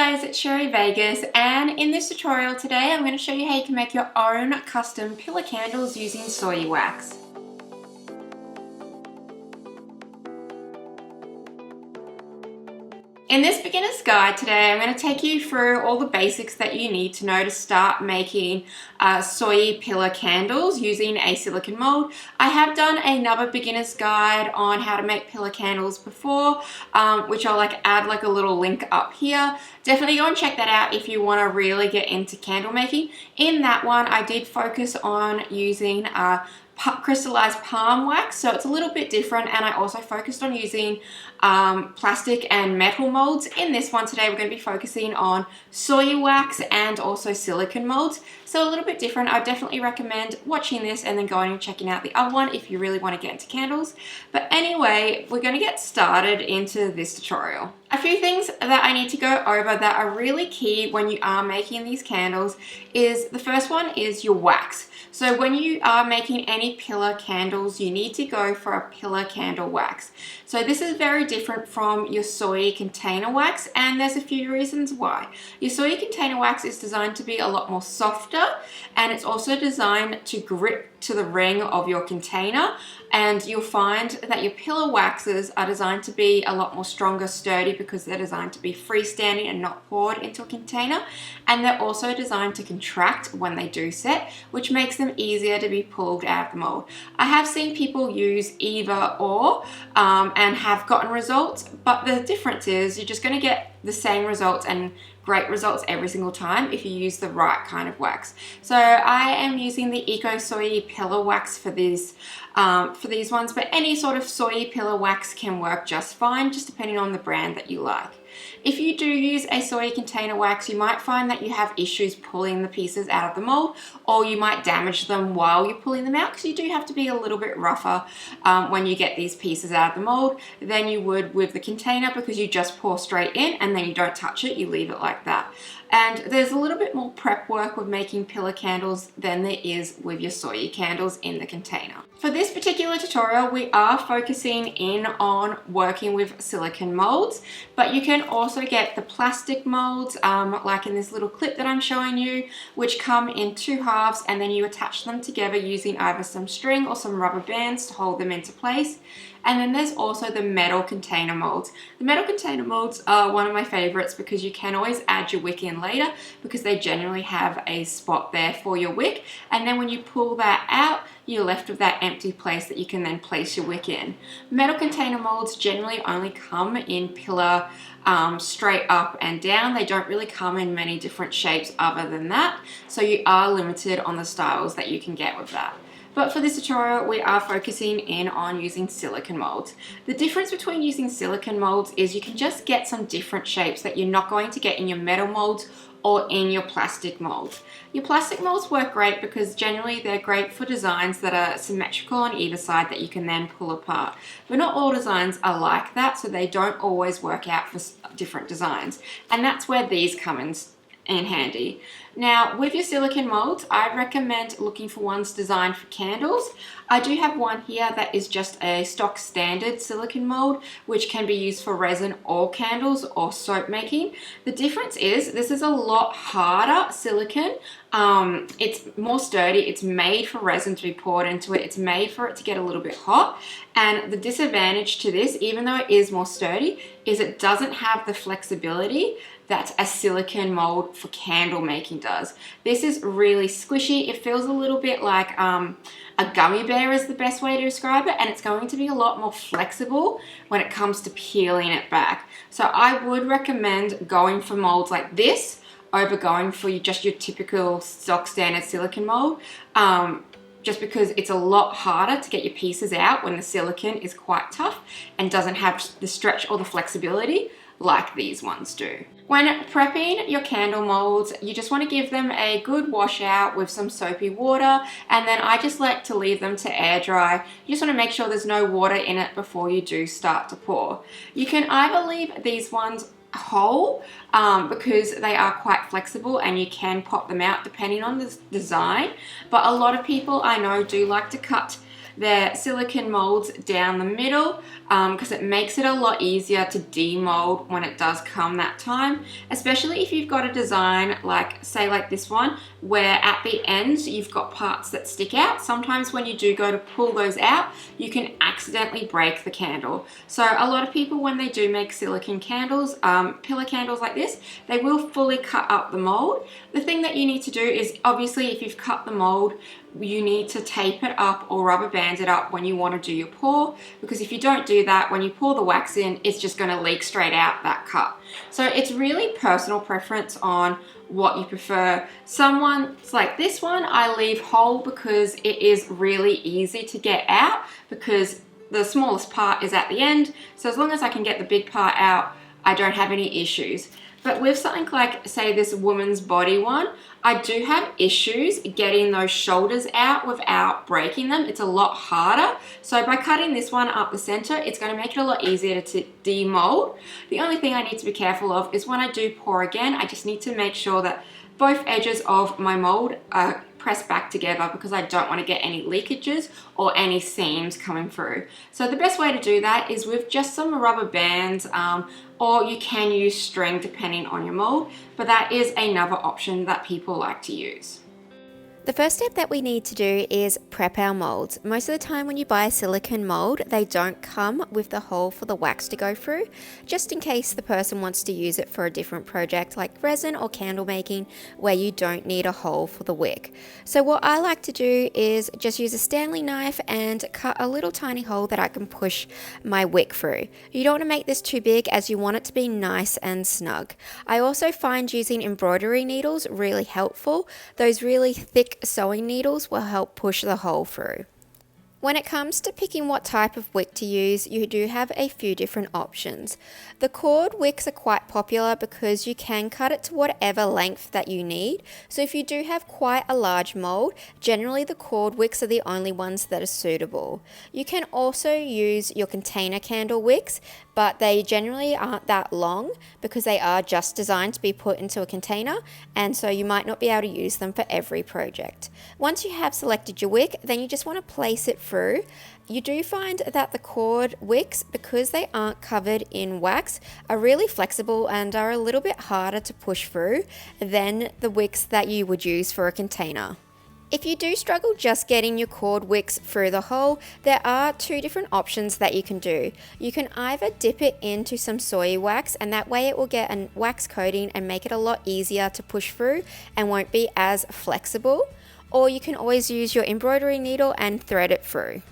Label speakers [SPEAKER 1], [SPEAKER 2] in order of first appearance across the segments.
[SPEAKER 1] guys, it's Sherry Vegas, and in this tutorial today I'm going to show you how you can make your own custom pillar candles using soy wax. In this beginner's guide today, I'm going to take you through all the basics that you need to know to start making soy pillar candles using a silicone mold. I have done another beginner's guide on how to make pillar candles before, which I'll add a little link up here. Definitely go and check that out if you want to really get into candle making. In that one, I did focus on using crystallized palm wax, so it's a little bit different, and I also focused on using plastic and metal molds. In this one today we're going to be focusing on soy wax and also silicone molds, so a little bit different. I definitely recommend watching this and then going and checking out the other one if you really want to get into candles. But anyway, we're going to get started into this tutorial. A few things that I need to go over that are really key when you are making these candles is, the first one is your wax. So when you are making any pillar candles, you need to go for a pillar candle wax. So this is very different from your soy container wax, and there's a few reasons why. Your soy container wax is designed to be a lot more softer, and it's also designed to grip to the ring of your container, and you'll find that your pillar waxes are designed to be a lot more stronger, sturdy, because they're designed to be freestanding and not poured into a container, and they're also designed to contract when they do set, which makes them easier to be pulled out of the mold. I have seen people use either or and have gotten results, but the difference is you're just going to get the same results and great results every single time if you use the right kind of wax. So I am using the Eco Soy Pillar Wax for these ones, but any sort of soy pillar wax can work just fine, just depending on the brand that you like. If you do use a soy container wax, you might find that you have issues pulling the pieces out of the mold, or you might damage them while you're pulling them out, because you do have to be a little bit rougher when you get these pieces out of the mold than you would with the container, because you just pour straight in and then you don't touch it, you leave it like that. And there's a little bit more prep work with making pillar candles than there is with your soy candles in the container. For this particular tutorial, we are focusing in on working with silicone molds, but you can also get the plastic molds, like in this little clip that I'm showing you, which come in two halves, and then you attach them together using either some string or some rubber bands to hold them into place. And then there's also the metal container molds. The metal container molds are one of my favorites because you can always add your wick in later, because they generally have a spot there for your wick. And then when you pull that out, you're left with that empty place that you can then place your wick in. Metal container molds generally only come in pillar straight up and down. They don't really come in many different shapes other than that. So you are limited on the styles that you can get with that. But for this tutorial, we are focusing in on using silicone molds. The difference between using silicone molds is you can just get some different shapes that you're not going to get in your metal molds or in your plastic molds. Your plastic molds work great because generally they're great for designs that are symmetrical on either side that you can then pull apart. But not all designs are like that, so they don't always work out for different designs. And that's where these come in handy. Now, with your silicone molds, I'd recommend looking for ones designed for candles. I do have one here that is just a stock standard silicone mold, which can be used for resin or candles or soap making. The difference is this is a lot harder silicone. It's more sturdy. It's made for resin to be poured into it. It's made for it to get a little bit hot. And the disadvantage to this, even though it is more sturdy, is it doesn't have the flexibility that a silicone mold for candle making does. This is really squishy. It feels a little bit like a gummy bear is the best way to describe it, and it's going to be a lot more flexible when it comes to peeling it back. So I would recommend going for molds like this over going for just your typical stock standard silicone mold, just because it's a lot harder to get your pieces out when the silicone is quite tough and doesn't have the stretch or the flexibility like these ones do. When prepping your candle molds, you just want to give them a good wash out with some soapy water, and then I just like to leave them to air dry. You just want to make sure there's no water in it before you do start to pour. You can either leave these ones whole because they are quite flexible and you can pop them out depending on the design, but a lot of people I know do like to cut They're silicone molds down the middle because it makes it a lot easier to demold when it does come that time, especially if you've got a design like, say, like this one, where at the end you've got parts that stick out. Sometimes when you do go to pull those out, you can accidentally break the candle. So a lot of people, when they do make silicone candles, pillar candles like this, they will fully cut up the mold. The thing that you need to do is, obviously, if you've cut the mold, you need to tape it up or rubber band it up when you want to do your pour, because if you don't do that, when you pour the wax in, it's just going to leak straight out that cut. So it's really personal preference on what you prefer. Someone's like this one, I leave whole because it is really easy to get out because the smallest part is at the end. So as long as I can get the big part out, I don't have any issues. But with something like, say, this woman's body one, I do have issues getting those shoulders out without breaking them. It's a lot harder. So by cutting this one up the center, it's going to make it a lot easier to demold. The only thing I need to be careful of is when I do pour again, I just need to make sure that both edges of my mold are pressed back together because I don't want to get any leakages or any seams coming through. So the best way to do that is with just some rubber bands, or you can use string depending on your mold, but that is another option that people like to use.
[SPEAKER 2] The first step that we need to do is prep our molds. Most of the time when you buy a silicone mold, they don't come with the hole for the wax to go through, just in case the person wants to use it for a different project like resin or candle making where you don't need a hole for the wick. So what I like to do is just use a Stanley knife and cut a little tiny hole that I can push my wick through. You don't want to make this too big as you want it to be nice and snug. I also find using embroidery needles really helpful. Those really thick sewing needles will help push the hole through. When it comes to picking what type of wick to use, you do have a few different options. The cord wicks are quite popular because you can cut it to whatever length that you need. So if you do have quite a large mold, generally the cord wicks are the only ones that are suitable. You can also use your container candle wicks, but they generally aren't that long because they are just designed to be put into a container, and so you might not be able to use them for every project. Once you have selected your wick, then you just want to place it through. You do find that the cord wicks, because they aren't covered in wax, are really flexible and are a little bit harder to push through than the wicks that you would use for a container. If you do struggle just getting your cord wicks through the hole, there are two different options that you can do. You can either dip it into some soy wax, and that way it will get a wax coating and make it a lot easier to push through and won't be as flexible. Or you can always use your embroidery needle and thread it through.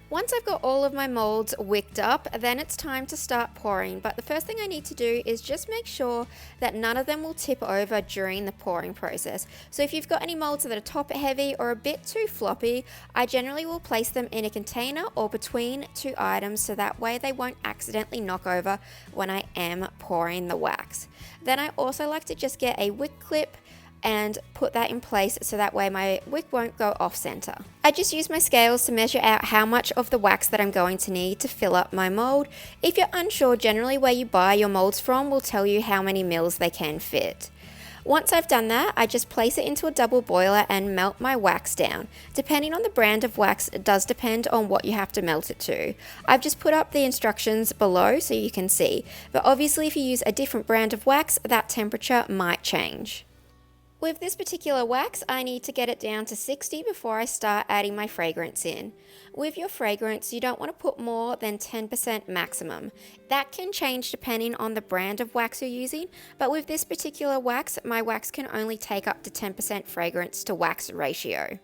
[SPEAKER 2] Once I've got all of my molds wicked up, then it's time to start pouring. But the first thing I need to do is just make sure that none of them will tip over during the pouring process. So if you've got any molds that are top heavy or a bit too floppy, I generally will place them in a container or between two items so that way they won't accidentally knock over when I am pouring the wax. Then I also like to just get a wick clip and put that in place so that way my wick won't go off center. I just use my scales to measure out how much of the wax that I'm going to need to fill up my mold. If you're unsure, generally where you buy your molds from will tell you how many mils they can fit. Once I've done that, I just place it into a double boiler and melt my wax down. Depending on the brand of wax, it does depend on what you have to melt it to. I've just put up the instructions below so you can see, but obviously if you use a different brand of wax, that temperature might change. With this particular wax, I need to get it down to 60 before I start adding my fragrance in. With your fragrance, you don't want to put more than 10% maximum. That can change depending on the brand of wax you're using, but with this particular wax, my wax can only take up to 10% fragrance to wax ratio.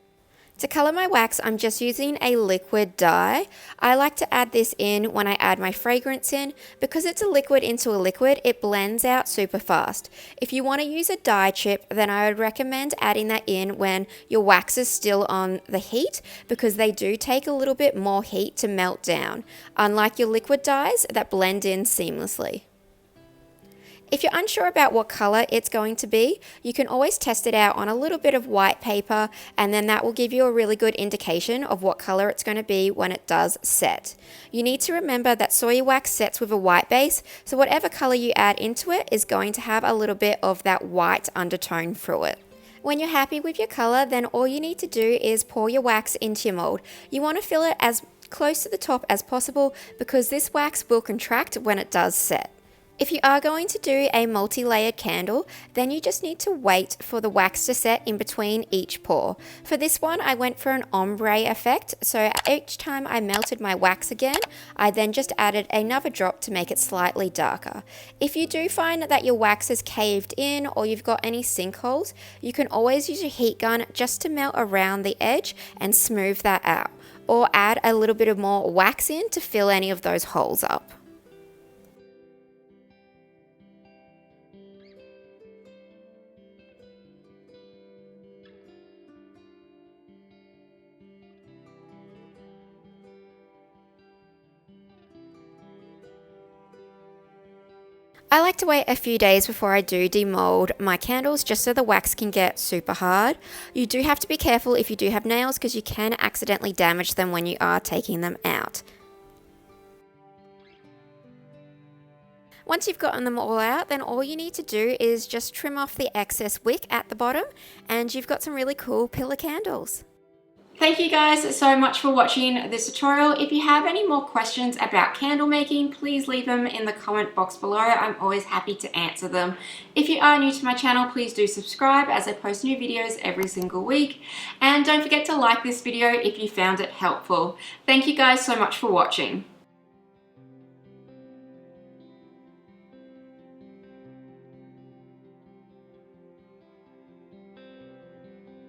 [SPEAKER 2] To color my wax, I'm just using a liquid dye. I like to add this in when I add my fragrance in. Because it's a liquid into a liquid, it blends out super fast. If you want to use a dye chip, then I would recommend adding that in when your wax is still on the heat, because they do take a little bit more heat to melt down, unlike your liquid dyes that blend in seamlessly. If you're unsure about what color it's going to be, you can always test it out on a little bit of white paper, and then that will give you a really good indication of what color it's going to be when it does set. You need to remember that soy wax sets with a white base, so whatever color you add into it is going to have a little bit of that white undertone through it. When you're happy with your color, then all you need to do is pour your wax into your mold. You want to fill it as close to the top as possible because this wax will contract when it does set. If you are going to do a multi-layered candle, then you just need to wait for the wax to set in between each pour. For this one, I went for an ombre effect, so each time I melted my wax again, I then just added another drop to make it slightly darker. If you do find that your wax is caved in or you've got any sinkholes, you can always use your heat gun just to melt around the edge and smooth that out, or add a little bit of more wax in to fill any of those holes up. I like to wait a few days before I do demold my candles just so the wax can get super hard. You do have to be careful if you do have nails because you can accidentally damage them when you are taking them out. Once you've gotten them all out, then all you need to do is just trim off the excess wick at the bottom and you've got some really cool pillar candles.
[SPEAKER 1] Thank you guys so much for watching this tutorial. If you have any more questions about candle making, please leave them in the comment box below. I'm always happy to answer them. If you are new to my channel, please do subscribe as I post new videos every single week. And don't forget to like this video if you found it helpful. Thank you guys so much for watching.